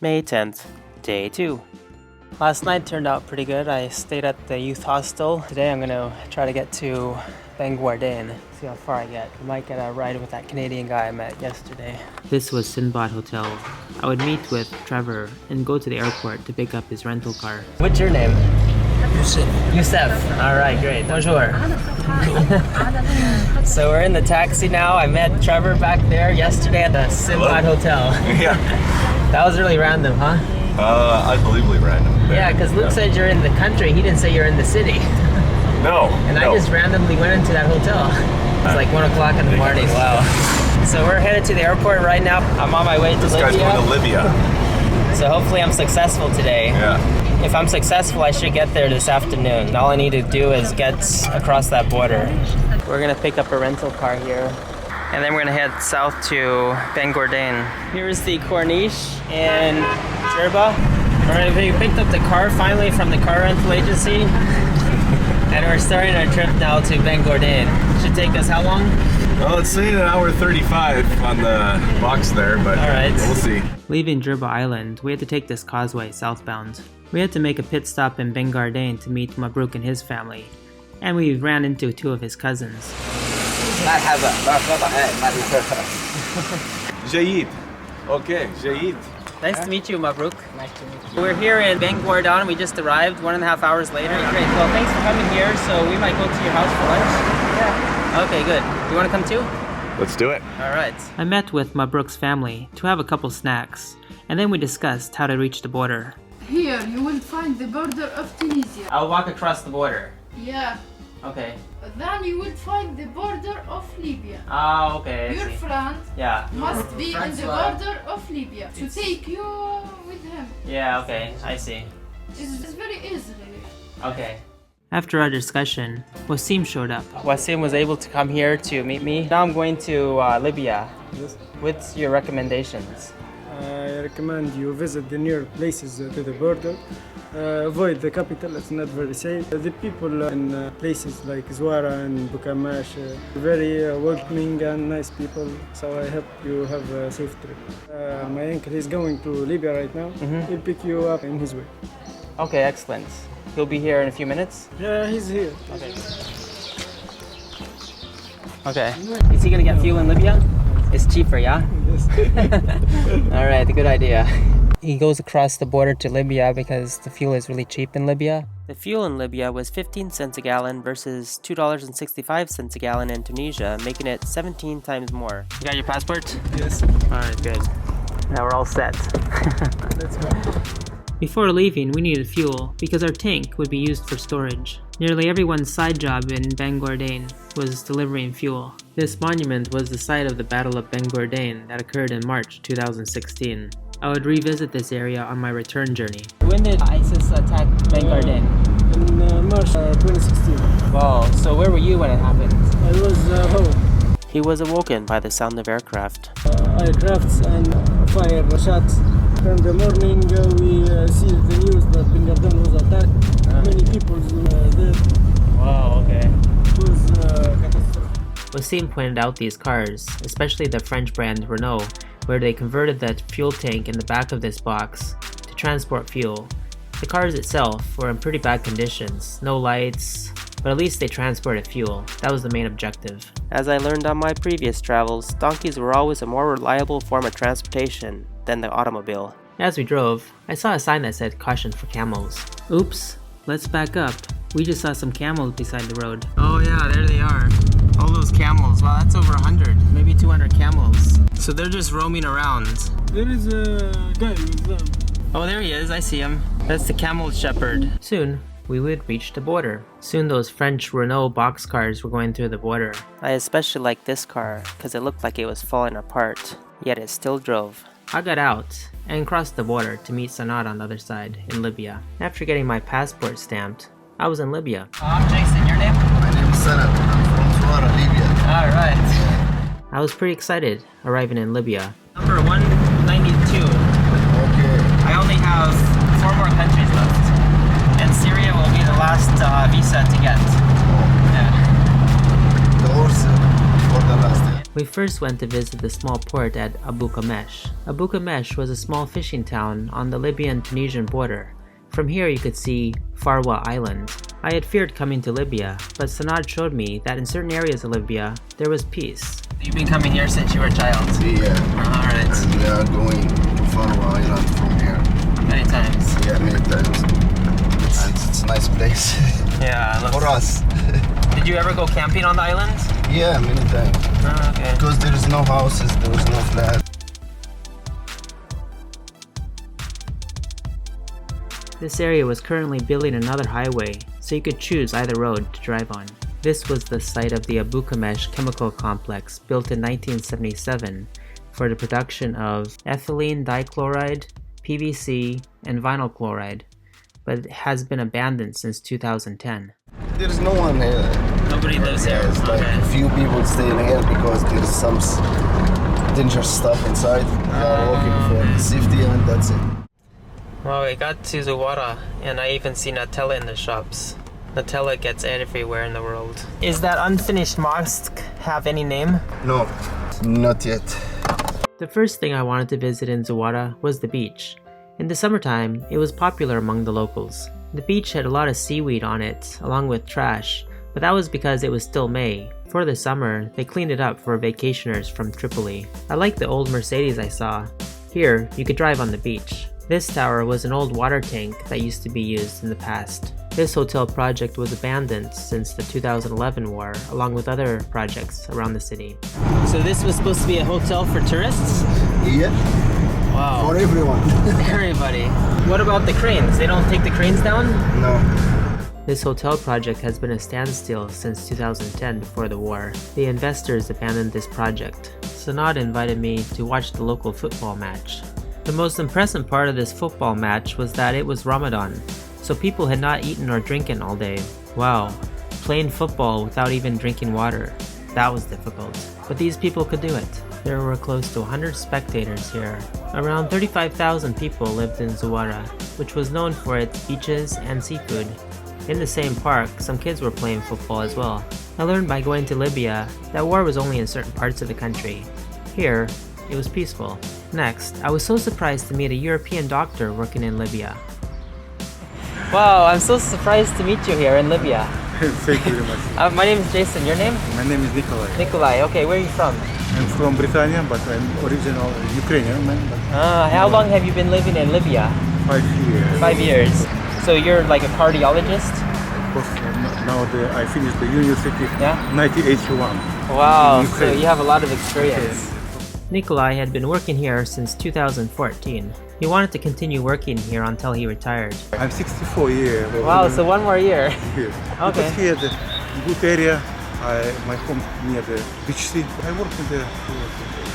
May 10th, day 2. Last night turned out pretty good. I stayed at the youth hostel. Today I'm gonna try to get to Bangwarden, see how far I get. I might get a ride with that Canadian guy I met yesterday. This was Sinbad Hotel. I would meet with Trevor and go to the airport to pick up his rental car. What's your name? Youssef. Alright, great. Bonjour. So we're in the taxi now. I met Trevor back there yesterday at the Sinbad Hotel. Yeah. That was really random, huh? Unbelievably random. Yeah, because Luke said you're in the country. He didn't say you're in the city. No. And I just randomly went into that hotel. It's like 1 o'clock in the morning. Wow. So we're headed to the airport right now. I'm on my way to Libya. This guy's going to Libya. So hopefully I'm successful today. Yeah. If I'm successful, I should get there this afternoon. All I need to do is get across that border. We're gonna pick up a rental car here. And then we're gonna head south to Bangwarden. Here's the Corniche in Jerba. Alright, we picked up the car finally from the car rental agency. And we're starting our trip now to Bangwarden. Should take us how long? Well, it's saying an hour 35 on the box there, but we'll see. Leaving Jerba Island, we had to take this causeway southbound. We had to make a pit stop in Bangwarden to meet Mabruk and his family. And we ran into 2 of his cousins. Jayid. Okay, Jayid. Nice to meet you, Mabruk. Nice to meet you. We're here in Bangwarden. We just arrived 1.5 hours later. Great. Well, thanks for coming here. So we might go to your house for lunch. Yeah. Okay, good. You want to come too? Let's do it. All right. I met with Mabruk's family to have a couple snacks, and then we discussed how to reach the border. Here, you will find the border of Tunisia. I'll walk across the border. Yeah. Okay. Then you will find the border of Libya. Ah, okay. Your friend must be in the border of Libya to take you with him. Yeah, okay. I see. It's very easy. Okay. After our discussion, Wasim showed up. Wasim was able to come here to meet me. Now I'm going to Libya. What's your recommendations? I recommend you visit the near places to the border. Avoid the capital, it's not very safe. The people in places like Zuwara and Bukamash are very welcoming and nice people, so I hope you have a safe trip. My uncle is going to Libya right now. He'll pick you up in his way. Okay, excellent. He'll be here in a few minutes? Yeah, he's here. Okay. Okay. Is he gonna get fuel in Libya? It's cheaper, yeah? Yes. Alright, good idea. He goes across the border to Libya because the fuel is really cheap in Libya. The fuel in Libya was 15 cents a gallon versus $2.65 a gallon in Tunisia, making it 17 times more. You got your passport? Yes. Alright, good. Now we're all set. Let's go. Before leaving, we needed fuel because our tank would be used for storage. Nearly everyone's side job in Bangwarden was delivering fuel. This monument was the site of the Battle of Bangwarden that occurred in March 2016. I would revisit this area on my return journey. When did ISIS attack Bangwarden? In March 2016. Wow, so where were you when it happened? I was home. He was awoken by the sound of aircraft. Aircrafts and fire shots. In the morning we see the news that Bangwarden was attacked. Many people dead. Wow, okay. It was catastrophe. Wasim pointed out these cars, especially the French brand Renault, where they converted that fuel tank in the back of this box to transport fuel. The cars itself were in pretty bad conditions, no lights, but at least they transported fuel. That was the main objective. As I learned on my previous travels, donkeys were always a more reliable form of transportation than the automobile. As we drove, I saw a sign that said caution for camels. Oops, let's back up. We just saw some camels beside the road. Oh yeah, there they are. All those camels. Wow, that's over 100, maybe 200 camels. So they're just roaming around. There is a guy with them. Oh, there he is. I see him. That's the camel shepherd. Soon, we would reach the border. Soon those French Renault boxcars were going through the border. I especially liked this car because it looked like it was falling apart, yet it still drove. I got out and crossed the border to meet Sanad on the other side in Libya. After getting my passport stamped, I was in Libya. I'm Jason. Your name? My name is Sanad. I'm from Zuwara, Libya. Alright. I was pretty excited arriving in Libya. Number 192. Okay. I only have 4 more countries left. And Syria will be the last visa to get. Yeah. The horse for the last. We first went to visit the small port at Abu Qamesh. Abu Qamesh was a small fishing town on the Libyan-Tunisian border. From here you could see Farwa Island. I had feared coming to Libya, but Sanad showed me that in certain areas of Libya, there was peace. You've been coming here since you were a child? Yeah. Alright. And we are going to Farwa Island from here. Many times. Yeah, many times. And it's a nice place. Yeah, For us. Did you ever go camping on the island? Yeah, many times. Oh, okay. Because there is no houses, there is no flat. This area was currently building another highway, so you could choose either road to drive on. This was the site of the Abu Qamesh chemical complex built in 1977 for the production of ethylene dichloride, PVC, and vinyl chloride, but it has been abandoned since 2010. There is no one here. Nobody lives here. It's like a few people staying here because there is some dangerous stuff inside. They are working for safety and that's it. Well, we got to Zuwara, and I even see Nutella in the shops. Nutella gets everywhere in the world. Is that unfinished mosque have any name? No, not yet. The first thing I wanted to visit in Zuwara was the beach. In the summertime, it was popular among the locals. The beach had a lot of seaweed on it, along with trash, but that was because it was still May. For the summer, they cleaned it up for vacationers from Tripoli. I liked the old Mercedes I saw. Here, you could drive on the beach. This tower was an old water tank that used to be used in the past. This hotel project was abandoned since the 2011 war, along with other projects around the city. So this was supposed to be a hotel for tourists? Yeah. Wow. For everyone. Everybody. What about the cranes? They don't take the cranes down? No. This hotel project has been a standstill since 2010 before the war. The investors abandoned this project. Sanad invited me to watch the local football match. The most impressive part of this football match was that it was Ramadan, so people had not eaten or drinking all day. Wow, playing football without even drinking water. That was difficult, but these people could do it. There were close to 100 spectators here. Around 35,000 people lived in Zuwara, which was known for its beaches and seafood. In the same park, some kids were playing football as well. I learned by going to Libya that war was only in certain parts of the country. Here, it was peaceful. Next, I was so surprised to meet a European doctor working in Libya. Wow, I'm so surprised to meet you here in Libya. Thank you very much. My name is Jason. Your name? My name is Nikolai. Nikolai. Okay, where are you from? I'm from Britannia, but I'm original Ukrainian man. How long have you been living in Libya? 5 years. 5 years. So you're like a cardiologist? Of course, now I finished the university. Yeah? 1981. Wow, in so Ukraine. you have a lot of experience. Nikolai had been working here since 2014. He wanted to continue working here until he retired. I'm 64 years. Wow, so one more year. Here. Okay. Because here the good area. My home near the beach sea. I work in there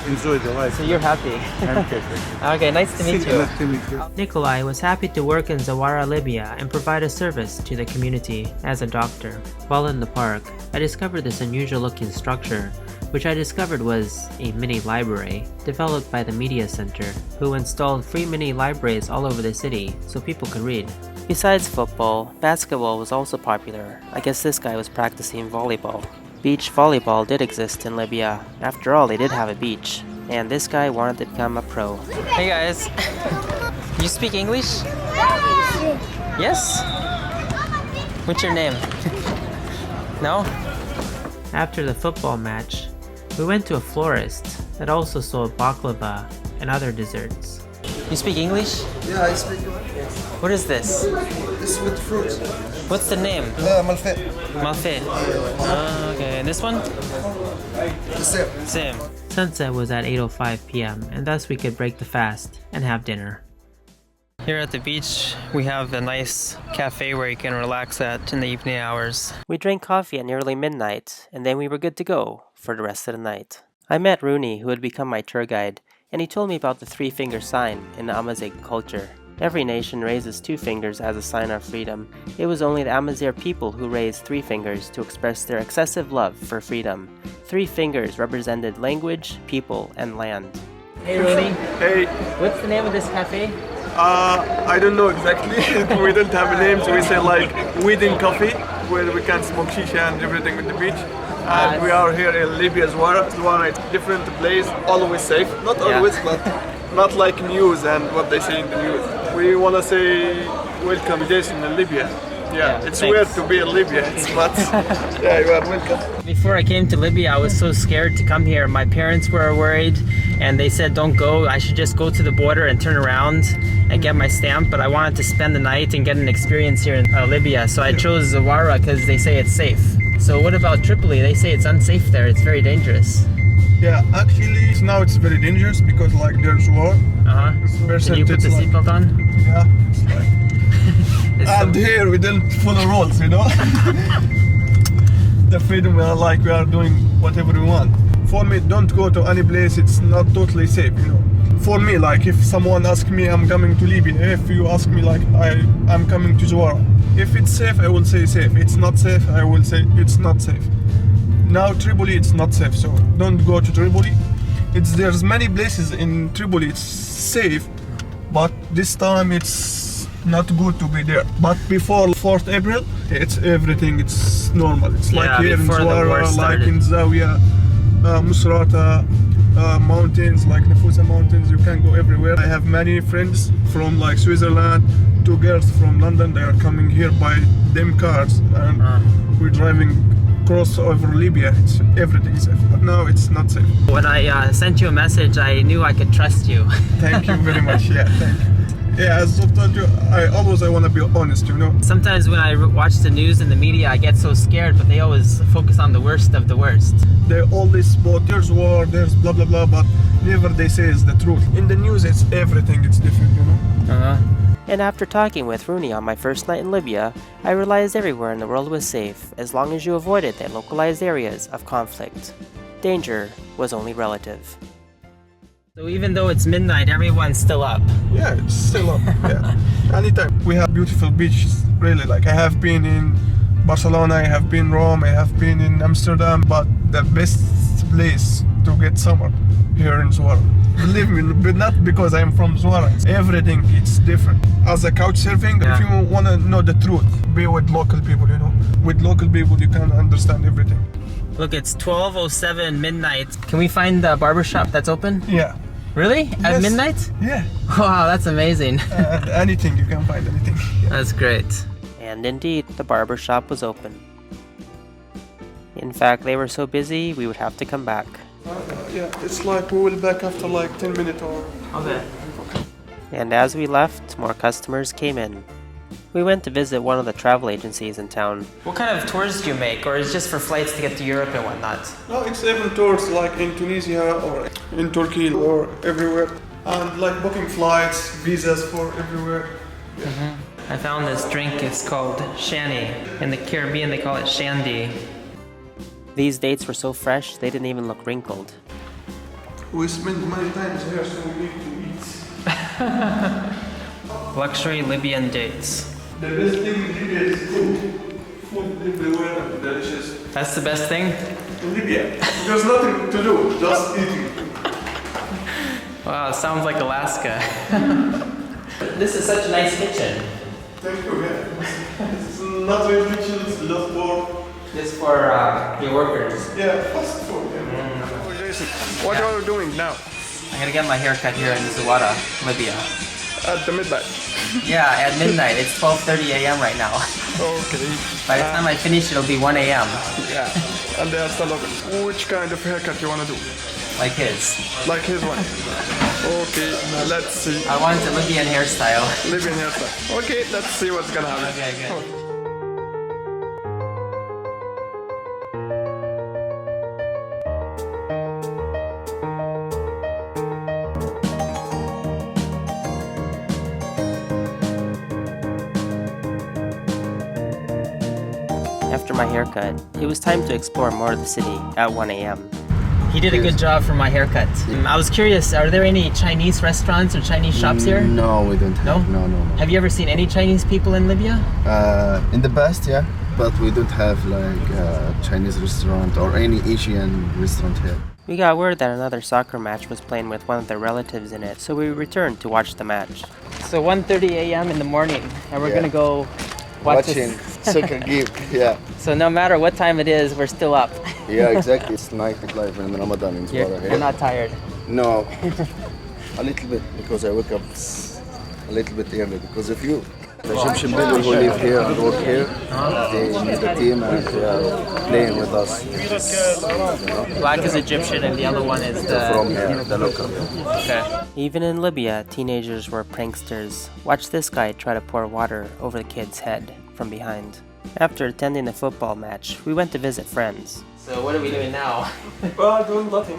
to enjoy the life. So you're happy. I'm happy. Okay, nice to meet you. Nice to meet you. Nikolai was happy to work in Zuwara, Libya and provide a service to the community as a doctor. While in the park, I discovered this unusual looking structure, which I discovered was a mini library developed by the media center, who installed free mini libraries all over the city so people could read. Besides football, basketball was also popular. I guess this guy was practicing volleyball. Beach volleyball did exist in Libya. After all, they did have a beach. And this guy wanted to become a pro. Hey guys, you speak English? Yes? What's your name? No? After the football match, we went to a florist that also sold baklava and other desserts. You speak English? Yeah, I speak. What is this? This with fruits. What's the name? Malfe. Malfe. Okay, and this one? The same. Same. Sunset was at 8:05 p.m. and thus we could break the fast and have dinner. Here at the beach, we have a nice cafe where you can relax at in the evening hours. We drank coffee at nearly midnight, and then we were good to go for the rest of the night. I met Rooney, who had become my tour guide, and he told me about the three-finger sign in the Amazigh culture. Every nation raises 2 fingers as a sign of freedom. It was only the Amazigh people who raised 3 fingers to express their excessive love for freedom. 3 fingers represented language, people, and land. Hey Rooney. Hey, What's the name of this cafe? I don't know exactly. We don't have a name, so we say like weed and coffee, where we can smoke shisha and everything on the beach. And we are here in Libya, Zuwara. Zuwara is a different place, always safe. Not always, but not like news and what they say in the news. We want to say welcome Jason in Libya. Yeah, it's thanks. weird to be in Libya, but yeah, you are welcome. Before I came to Libya, I was so scared to come here. My parents were worried and they said don't go. I should just go to the border and turn around and get my stamp, but I wanted to spend the night and get an experience here in Libya. So I chose Zuwara because they say it's safe. So what about Tripoli? They say it's unsafe there. It's very dangerous. Yeah, actually now it's very dangerous because like there's war. Can you put the seatbelt on? Yeah, it's like and here we don't follow rules, you know. The freedom we are doing whatever we want. For me, don't go to any place it's not totally safe, you know. For me, like if someone asks me I'm coming to Libya, if you ask me like I'm coming to Zuwara, if it's safe I will say safe. It's not safe I will say it's not safe. Now Tripoli it's not safe, so don't go to Tripoli. There's many places in Tripoli it's safe, but this time it's not good to be there. But before 4th April, it's normal. It's like here in Zuwara, like in Zawiya, Musrata, mountains like Nafusa mountains. You can go everywhere. I have many friends from like Switzerland, 2 girls from London. They are coming here by them cars, and we're driving cross over Libya. Everything is safe, but now it's not safe. When I sent you a message, I knew I could trust you. Thank you very much. Yeah, thank you. Yeah, as I told you, I want to be honest, you know. Sometimes when I watch the news and the media, I get so scared, but they always focus on the worst of the worst. They always spot there's war, there's blah blah blah, but never they say it's the truth. In the news, it's everything, it's different, you know. And after talking with Rooney on my first night in Libya, I realized everywhere in the world was safe as long as you avoided the localized areas of conflict. Danger was only relative. So even though it's midnight, everyone's still up. Yeah, it's still up. Yeah, anytime. We have beautiful beaches, really. Like I have been in Barcelona, I have been in Rome, I have been in Amsterdam, but the best place to get summer here in Zuwara. Believe me, but not because I'm from Zuwara. Everything it's different. As a couch surfing, if you want to know the truth, be with local people, you know. With local people, you can understand everything. Look, it's 12:07 midnight. Can we find the barber shop that's open? Yeah. Really? At Yes. midnight? Yeah. Wow, that's amazing. Anything, you can find anything. Yeah. That's great. And indeed, the barber shop was open. In fact, they were so busy, we would have to come back. Yeah, it's like we will back after like 10 minutes or... Okay. And as we left, more customers came in. We went to visit one of the travel agencies in town. What kind of tours do you make, or is it just for flights to get to Europe and whatnot? No, it's even tours like in Tunisia or in Turkey or everywhere. And like booking flights, visas for everywhere. Yeah. I found this drink, it's called Shandy. In the Caribbean, they call it Shandy. These dates were so fresh, they didn't even look wrinkled. We spent many times here, so we need to eat. Luxury Libyan dates. The best thing in Libya is food. Food everywhere and delicious. That's the best thing? In Libya, there's nothing to do, just eating. Wow, it sounds like Alaska. This is such a nice kitchen. Thank you, yeah. It's not very rich, it's love for... This for your workers. Yeah, fast food. Yeah. Oh, Jason, what are you doing now? I'm gonna get my hair cut here in Zuwara, Libya. At the midnight. Yeah, at midnight. It's 12:30 a.m. right now. Okay. By the time I finish, it'll be 1 a.m. Yeah, and they are still open. Which kind of haircut you want to do? Like his. Like his one? Okay, let's see. I want a Libyan hairstyle. Libyan hairstyle. Okay, let's see what's gonna happen. Okay, good. After my haircut, it was time to explore more of the city at 1 a.m. He did a good job for my haircut. I was curious, are there any Chinese restaurants or Chinese shops here? No, we don't have. No? No. Have you ever seen any Chinese people in Libya? In the past, yeah, but we don't have like a Chinese restaurant or any Asian restaurant here. We got word that another soccer match was playing with one of their relatives in it, so we returned to watch the match. So 1:30 a.m. in the morning, and we're gonna go watch Watching this. soccer game, yeah. So no matter what time it is, we're still up. Yeah, exactly. It's nightlife in Ramadan in Zuwara. You're not tired. No, a little bit because I wake up a little bit early. Because if you, the Egyptian people who live here and work here, they need the team and they are playing with us. Black is Egyptian and the other one is From here, the local. Okay. Even in Libya, teenagers were pranksters. Watch this guy try to pour water over the kid's head from behind. After attending the football match, we went to visit friends. So what are we doing now? Well, doing nothing.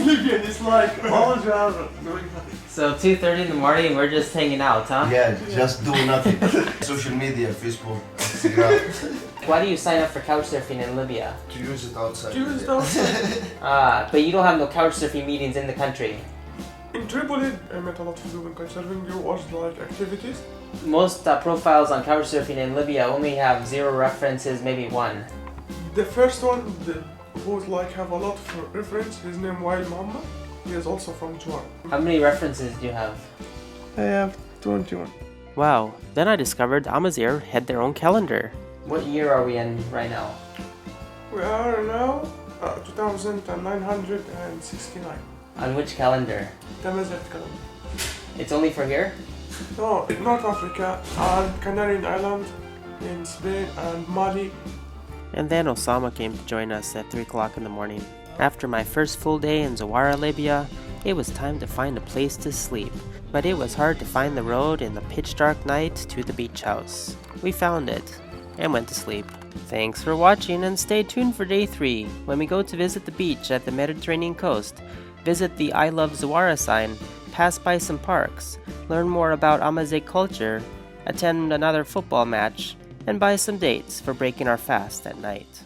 Libyan is like always we are doing nothing. So 2:30 in the morning, we're just hanging out, huh? Yeah, just do nothing. Social media, Facebook, Instagram. Why do you sign up for couchsurfing in Libya? To use it outside. Use it outside. But you don't have no couchsurfing meetings in the country. In Tripoli, I met a lot of people in couchsurfing. There was like activities. Most profiles on couchsurfing in Libya only have 0 references, maybe 1. The first one, who like have a lot of reference, his name Wael Muhammad. He is also from Zuwara. How many references do you have? I have 21. Wow, then I discovered Amazigh had their own calendar. What year are we in right now? We are now 2969. On which calendar? Camels calendar. It's only for here? No, in North Africa and Canary Island, in Spain and Mali. And then Osama came to join us at 3 o'clock in the morning. After my first full day in Zuwara, Libya, it was time to find a place to sleep. But it was hard to find the road in the pitch dark night to the beach house. We found it and went to sleep. Thanks for watching and stay tuned for day 3 when we go to visit the beach at the Mediterranean coast, visit the I Love Zuwara sign, pass by some parks, learn more about Amazigh culture, attend another football match, and buy some dates for breaking our fast at night.